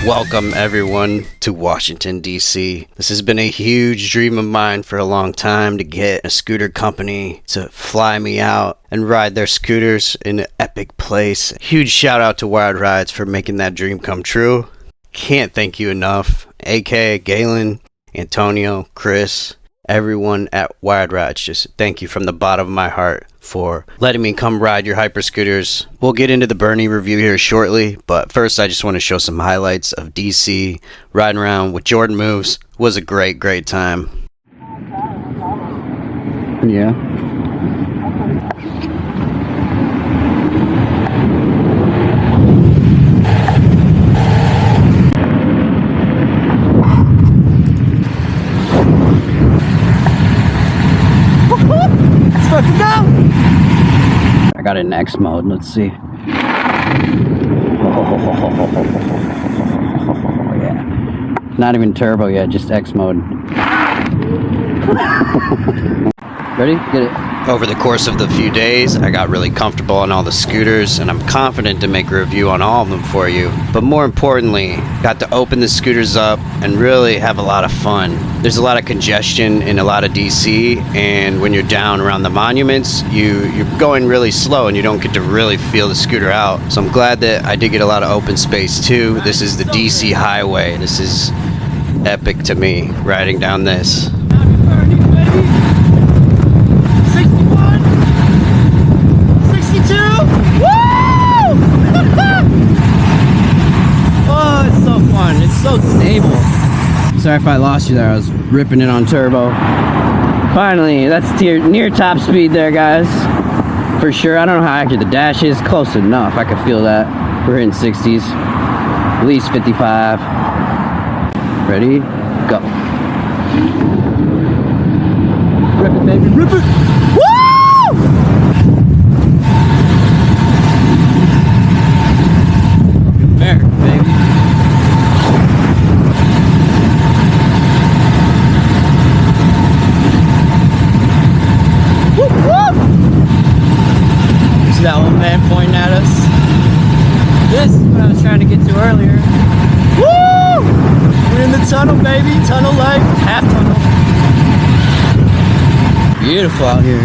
Welcome everyone to Washington, D.C. This has been a huge dream of mine for a long time to get a scooter company to fly me out and ride their scooters in an epic place. Huge shout out to Wild Rides for making that dream come true. Can't thank you enough. AK, Galen, Antonio, Chris, everyone at Wild Rides, just thank you from the bottom of my heart for letting me come ride your hyper scooters. We'll get into the Bernie review here shortly, but first I just want to show some highlights of DC. Riding around with Jordan Moves was a great time. Yeah. Let's fucking go! I got it in X mode, let's see. Oh, yeah. Not even turbo yet, just X mode. Ready? Get it. Over the course of the few days, I got really comfortable on all the scooters, and I'm confident to make a review on all of them for you. But more importantly, got to open the scooters up and really have a lot of fun. There's a lot of congestion in a lot of DC, and when you're down around the monuments, you're going really slow and you don't get to really feel the scooter out. So I'm glad that I did get a lot of open space too. This is the DC highway. This is epic to me, riding down this. 61, 62, woo! Oh, it's so fun. It's so stable. Sorry if I lost you there. I was ripping it on turbo. Finally, that's near top speed there, guys. For sure. I don't know how accurate the dash is. Close enough. I can feel that. We're hitting 60s. At least 55. Ready? Go. Rip it, baby. Rip it. Woo! America, baby. Woo, woo! See that one man pointing at us? This is what I was trying to get to earlier. Woo! We're in the tunnel, baby. Tunnel life. Half tunnel. Beautiful out here.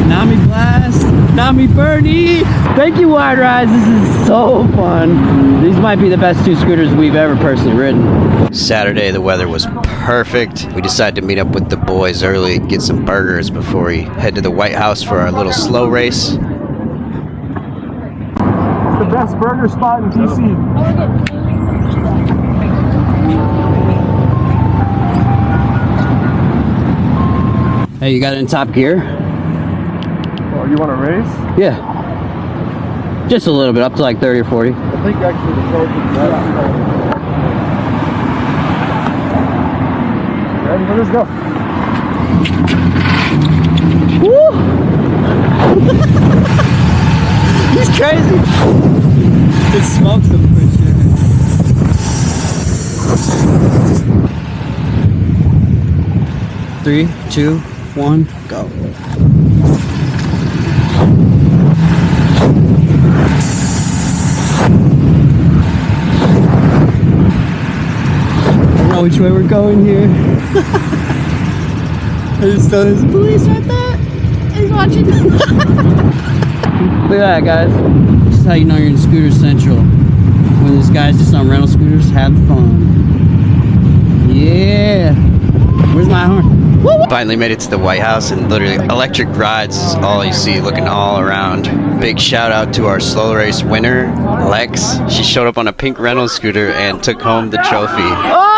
Nami Blast. Nami Bernie. Thank you, Wild Rides. This is so fun. These might be the best two scooters we've ever personally ridden. Saturday, the weather was perfect. We decided to meet up with the boys early, get some burgers before we head to the White House for our little slow race. It's the best burger spot in DC. Hey, you got it in top gear? Oh, you want to race? Yeah. Just a little bit, up to like 30 or 40. I think actually the torque is right on. Ready? Let's go. Woo! He's crazy. It smokes him for sure. 3, 2, 1, go. I don't know which way we're going here. There's police right there. He's watching. Look at that, guys. This is how you know you're in Scooter Central. When this guy's just on rental scooters, have fun. Yeah. Where's my horn? Finally made it to the White House, and literally electric rides is all you see looking all around. Big shout out to our slow race winner, Lex. She showed up on a pink rental scooter and took home the trophy. Oh!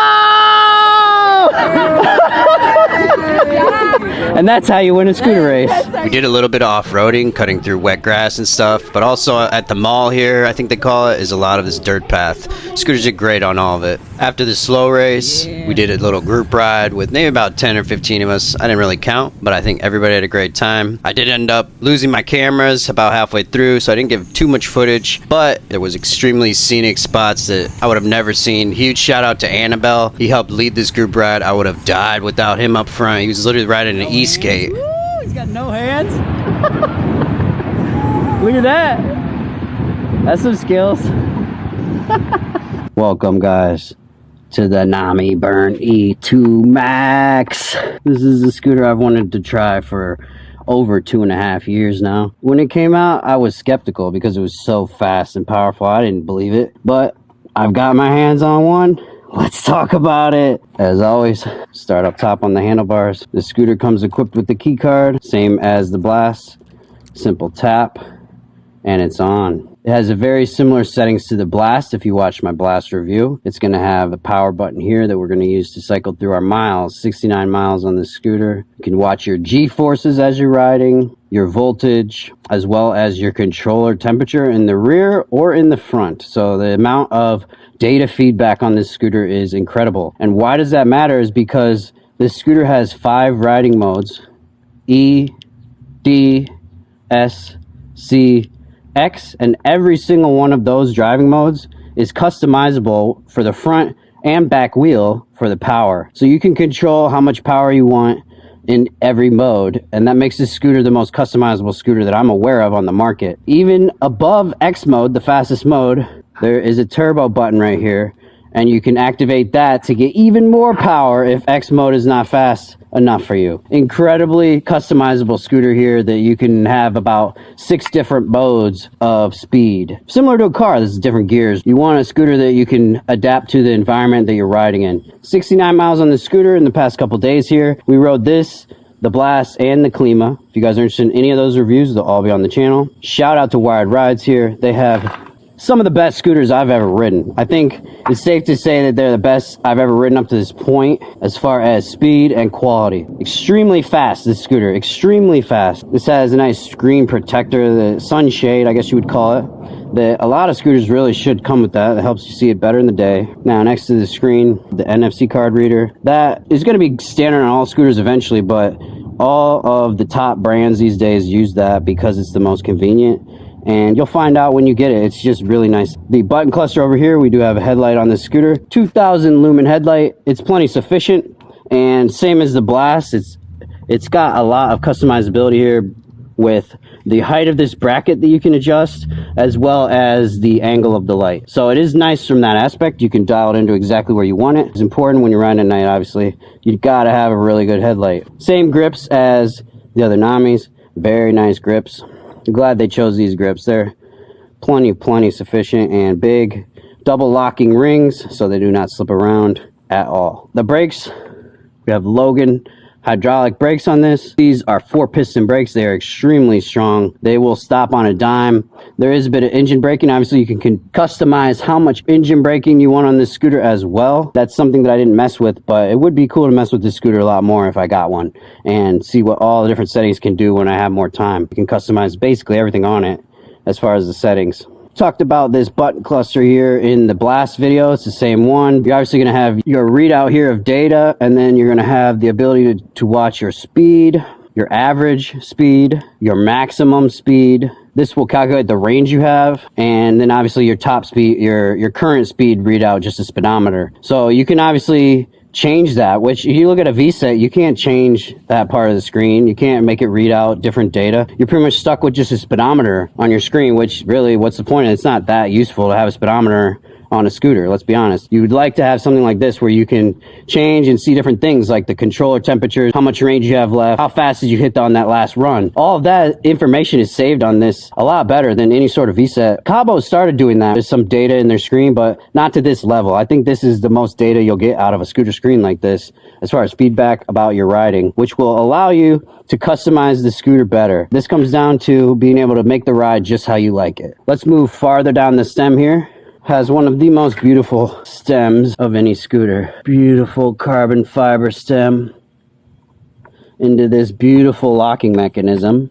And that's how you win a scooter race. We did a little bit of off-roading, cutting through wet grass and stuff, but also at the mall here, I think they call it, is a lot of this dirt path. Scooters did great on all of it. After the slow race, we did a little group ride with maybe about 10 or 15 of us. I didn't really count, but I think everybody had a great time. I did end up losing my cameras about halfway through, so I didn't give too much footage, but there was extremely scenic spots that I would have never seen. Huge shout out to Annabelle. He helped lead this group ride. I would have died without him up front. He was literally riding an e-skate. Woo, he's got no hands. Look at that. That's some skills. Welcome, guys, to the Nami Burn E2 Max. This is a scooter I've wanted to try for over 2.5 years now. When it came out, I was skeptical because it was so fast and powerful. I didn't believe it, but I've got my hands on one. Let's talk about it. As always, start up top on the handlebars. The scooter comes equipped with the key card, same as the Blast. Simple tap, and it's on. It has a very similar settings to the Blast. If you watch my Blast review, it's going to have a power button here that we're going to use to cycle through our miles. 69 miles on the scooter. You can watch your G-forces as you're riding, your voltage, as well as your controller temperature in the rear or in the front. So the amount of data feedback on this scooter is incredible. And why does that matter is because this scooter has 5 riding modes: E, D, S, C, X, and every single one of those driving modes is customizable for the front and back wheel for the power. So you can control how much power you want in every mode, and that makes this scooter the most customizable scooter that I'm aware of on the market. Even above X mode, the fastest mode, there is a turbo button right here, and you can activate that to get even more power if X mode is not fast enough for you. Incredibly customizable scooter here that you can have about 6 different modes of speed. Similar to a car, this is different gears. You want a scooter that you can adapt to the environment that you're riding in. 69 miles on the scooter in the past couple days here. We rode this, the Blast, and the Klima. If you guys are interested in any of those reviews, they'll all be on the channel. Shout out to Wired Rides here. They have some of the best scooters I've ever ridden. I think it's safe to say that they're the best I've ever ridden up to this point as far as speed and quality. Extremely fast, this scooter, extremely fast. This has a nice screen protector, the sunshade, I guess you would call it. That a lot of scooters really should come with that. It helps you see it better in the day. Now, next to the screen, the NFC card reader. That is going to be standard on all scooters eventually, but all of the top brands these days use that because it's the most convenient. And you'll find out when you get it. It's just really nice. The button cluster over here, we do have a headlight on this scooter. 2000 lumen headlight. It's plenty sufficient. And same as the Blast, it's got a lot of customizability here with the height of this bracket that you can adjust, as well as the angle of the light. So it is nice from that aspect. You can dial it into exactly where you want it. It's important when you're riding at night, obviously. You've got to have a really good headlight. Same grips as the other Namis. Very nice grips. I'm glad they chose these grips. They're plenty sufficient and big. Double locking rings so they do not slip around at all. The brakes, we have Logan hydraulic brakes on this. These are 4-piston brakes. They are extremely strong. They will stop on a dime. There is a bit of engine braking. Obviously, you can customize how much engine braking you want on this scooter as well. That's something that I didn't mess with, but it would be cool to mess with this scooter a lot more if I got one and see what all the different settings can do when I have more time. You can customize basically everything on it as far as the settings. Talked about this button cluster here in the Blast video. It's the same one. You're obviously going to have your readout here of data, and then you're going to have the ability to watch your speed, your average speed, your maximum speed. This will calculate the range you have, and then obviously your top speed, your current speed readout, just a speedometer. So you can obviously change that, which if you look at a Vsett, you can't change that part of the screen. You can't make it read out different data. You're pretty much stuck with just a speedometer on your screen, which really, what's the point? It's not that useful to have a speedometer on a scooter, let's be honest. You would like to have something like this where you can change and see different things like the controller temperatures, how much range you have left, how fast did you hit on that last run. All of that information is saved on this a lot better than any sort of Vsett. Cabo started doing that. There's some data in their screen, but not to this level. I think this is the most data you'll get out of a scooter screen like this as far as feedback about your riding, which will allow you to customize the scooter better. This comes down to being able to make the ride just how you like it. Let's move farther down the stem here. Has one of the most beautiful stems of any scooter. Beautiful carbon fiber stem into this beautiful locking mechanism.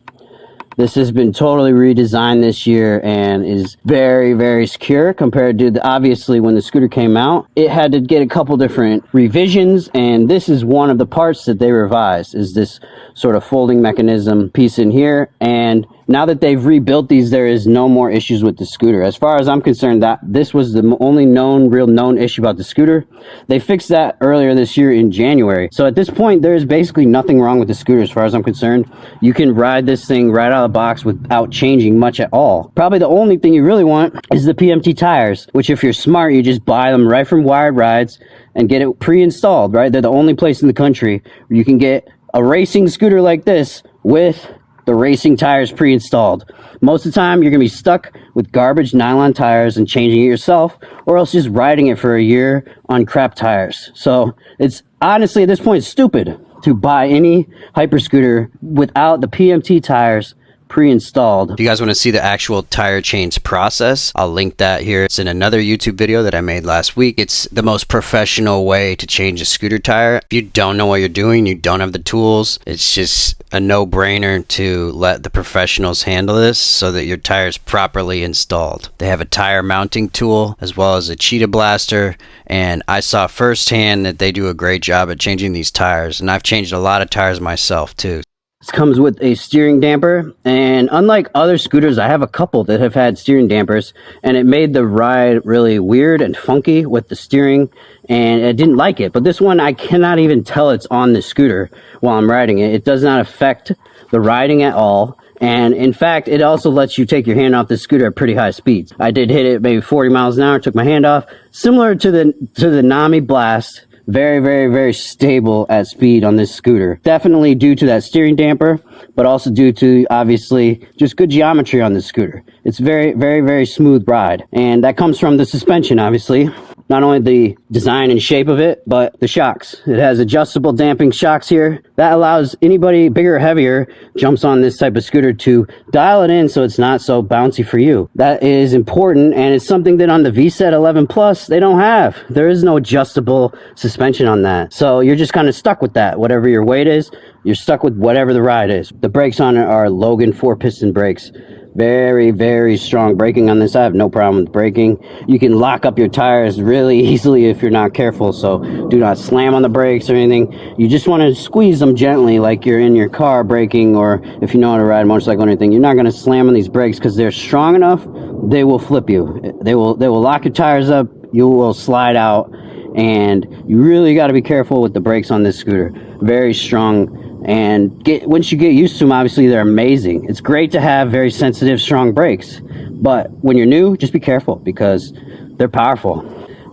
This has been totally redesigned this year and is very secure compared to obviously when the scooter came out. It had to get a couple different revisions, and this is one of the parts that they revised, is this sort of folding mechanism piece in here. And now that they've rebuilt these, there is no more issues with the scooter. As far as I'm concerned, that this was the only real known issue about the scooter. They fixed that earlier this year in January. So at this point, there is basically nothing wrong with the scooter as far as I'm concerned. You can ride this thing right out out of the box without changing much at all. Probably the only thing you really want is the PMT tires, which if you're smart, you just buy them right from Wired Rides and get it pre-installed, right? They're the only place in the country where you can get a racing scooter like this with the racing tires pre-installed. Most of the time, you're gonna be stuck with garbage nylon tires and changing it yourself, or else just riding it for a year on crap tires. So it's honestly, at this point, stupid to buy any hyper scooter without the PMT tires pre-installed. If you guys want to see the actual tire change process, I'll link that here. It's in another YouTube video that I made last week. It's the most professional way to change a scooter tire. If you don't know what you're doing, you don't have the tools, it's just a no-brainer to let the professionals handle this so that your tire is properly installed. They have a tire mounting tool as well as a cheetah blaster, and I saw firsthand that they do a great job at changing these tires, and I've changed a lot of tires myself too. This comes with a steering damper, and unlike other scooters, I have a couple that have had steering dampers, and it made the ride really weird and funky with the steering, and I didn't like it. But this one, I cannot even tell it's on the scooter while I'm riding it. It does not affect the riding at all, and in fact, it also lets you take your hand off the scooter at pretty high speeds. I did hit it maybe 40 miles an hour, took my hand off, similar to the Nami Blast. Very, very, very stable at speed on this scooter. Definitely due to that steering damper, but also due to, obviously, just good geometry on this scooter. It's very, very, very smooth ride. And that comes from the suspension, obviously. Not only the design and shape of it, but the shocks. It has adjustable damping shocks here. That allows anybody bigger or heavier jumps on this type of scooter to dial it in so it's not so bouncy for you. That is important, and it's something that on the Vsett 11 Plus, they don't have. There is no adjustable suspension on that. So you're just kind of stuck with that. Whatever your weight is, you're stuck with whatever the ride is. The brakes on it are Logan 4-piston brakes. Very, very strong braking on this. I have no problem with braking. You can lock up your tires really easily if you're not careful, so do not slam on the brakes or anything. You just want to squeeze them gently like you're in your car braking, or if you know how to ride a motorcycle or anything. You're not going to slam on these brakes because they're strong enough, they will flip you. They will lock your tires up, you will slide out, and you really got to be careful with the brakes on this scooter. Very strong. And once you get used to them, obviously they're amazing. It's great to have very sensitive, strong brakes. But when you're new, just be careful because they're powerful.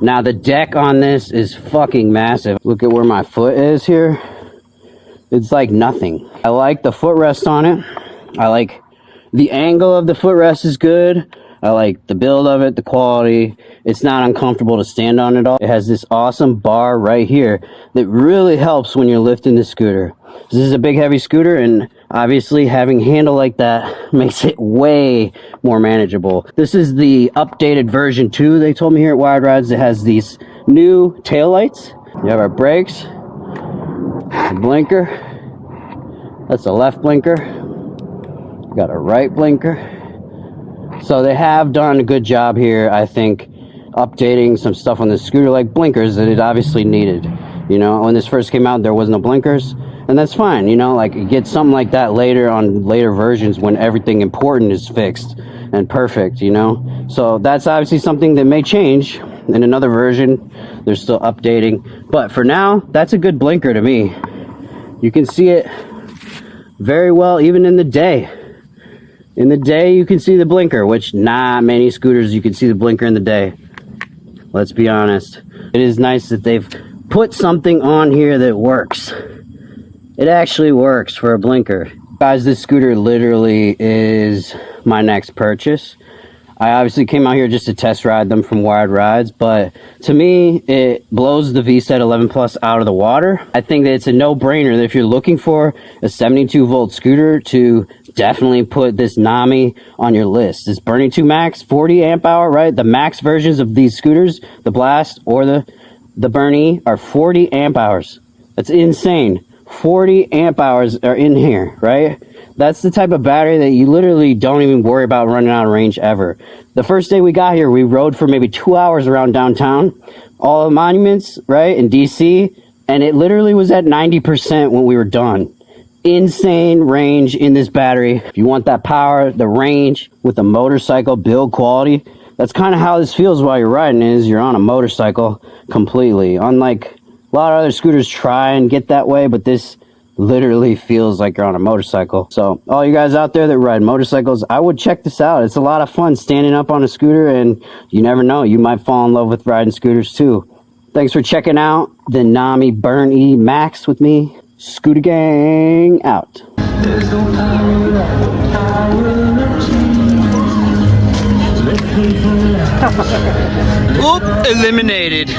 Now the deck on this is fucking massive. Look at where my foot is here. It's like nothing. I like the footrest on it. I like the angle of the footrest is good. I like the build of it, the quality. It's not uncomfortable to stand on at all. It has this awesome bar right here that really helps when you're lifting the scooter. This is a big heavy scooter, and obviously having a handle like that makes it way more manageable. This is the updated version 2 they told me here at Wired Rides. It has these new taillights. You have our brakes, the blinker. That's the left blinker. Got a right blinker. So they have done a good job here, I think, updating some stuff on the scooter, like blinkers that it obviously needed. You know, when this first came out, there was no blinkers, and that's fine. You know, like, you get something like that later on later versions when everything important is fixed and perfect, you know. So that's obviously something that may change in another version. They're still updating, but for now, that's a good blinker to me. You can see it very well even in the day. In the day, you can see the blinker, which not many scooters you can see the blinker in the day. Let's be honest. It is nice that they've put something on here that works. It actually works for a blinker. Guys, this scooter literally is my next purchase. I obviously came out here just to test ride them from Wired Rides, but to me, it blows the Vsett 11 Plus out of the water. I think that it's a no-brainer that if you're looking for a 72-volt scooter, to definitely put this Nami on your list. This Burning 2 Max, 40 amp hour, right? The max versions of these scooters, the Blast or the Burnie, are 40 amp hours. That's insane. 40 amp hours are in here, right? That's the type of battery that you literally don't even worry about running out of range ever. The first day we got here, we rode for maybe 2 hours around downtown, all the monuments, right, in DC, and it literally was at 90% when we were done. Insane range in this battery. If you want that power, the range with the motorcycle build quality, that's kind of how this feels while you're riding, is you're on a motorcycle completely. Unlike a lot of other scooters try and get that way, but this literally feels like you're on a motorcycle. So all you guys out there that ride motorcycles, I would check this out. It's a lot of fun standing up on a scooter, and you never know, you might fall in love with riding scooters too. Thanks for checking out the Nami Burn E Max with me. Scooter gang out. Oop, eliminated.